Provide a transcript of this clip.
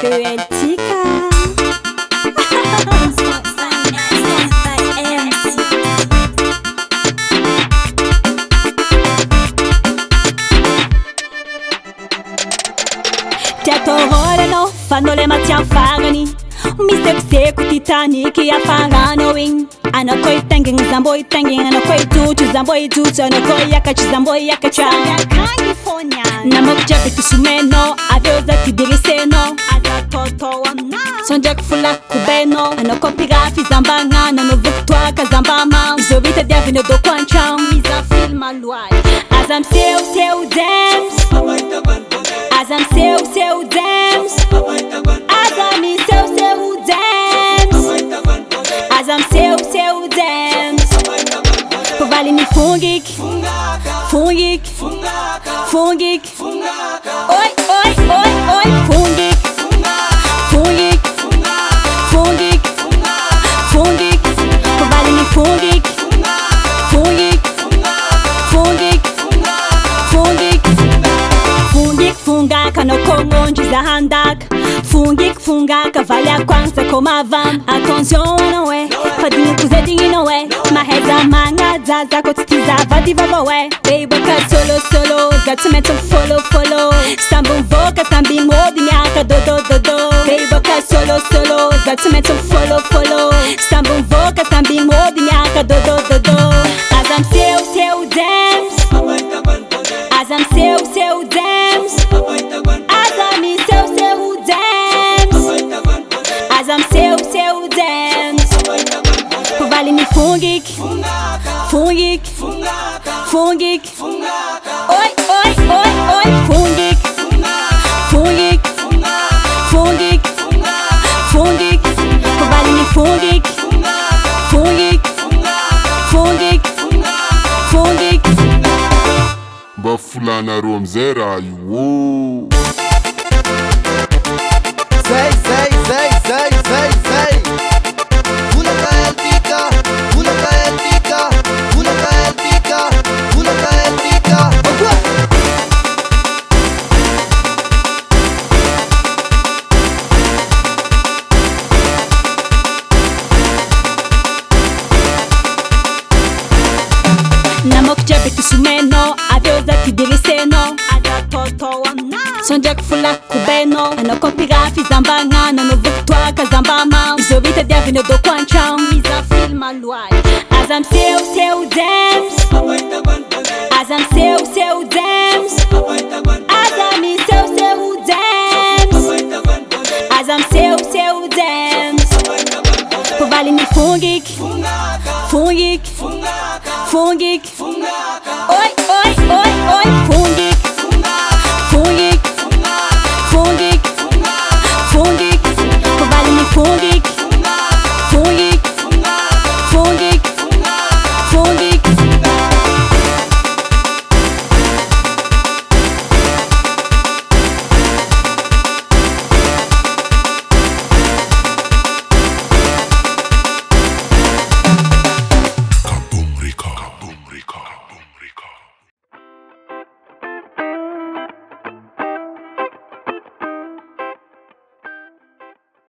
Thyca. Tiatororano, fanno le matti a fagani. Mi seco Titanic e a farano in. Ano koi tangin, zamboi tangin, ano koi tutu, zamboi tutu, ano koi yakachi, zamboi yakacha. California. Namok jabitu sumeno, avioza tibiriseno. Ada toto wana. Sonjak fula kubeno, ano kopirafi zambanga, ano vuktwa kazambama. Zovita diavino do kwancham, miza filma luai. Azam seu dance. Azam seu dance. Azam seu dance. Azam seu dance. Povali ni fungik. Fungik. Fungik. Oi, fungik. Fungik. Fungik. Fungik. Povali ni fungik. Fungik. Fungik. Fungik. Fungik fungaka no kongonji za handak. Fungik fungaka vale a kwanza komavam. Attention não é, fadinho cozedinho não é. Maheza manga zaza kotitiza vadi vavoe. Baby ka solo zatumento follow. Sambum voka tambi modi nyaka do. Baby ka solo zatumento follow. Sambum voka tambi modi nyaka do. Azam seu dance. Azam seu dance. Azam seu dance. Azam seu dance. Povali ni fungik. Fungik. Fungik. Oi, fungik. Fungik. Fungik. Fungik. Povali ni fungik. Fungik. Fungik. Fungik. Bafulana Romzera, you. Sei. Una caetica. Namok jabitu sumeno, avioza tibiriseno. Ada toto wana. Sonjak fula kubeno, ano kopirafi zambanga, ano vuktwa kazambama. Zovita diavino do kwancham, miza filma luai. Azam seu dance. Azam seu dance. Azam seu dance. Azam seu dance. Povali ni fungik. Fungik. Fungik. Oi, fungik. Fungik. Fungik. Fungik. Povali ni fungik.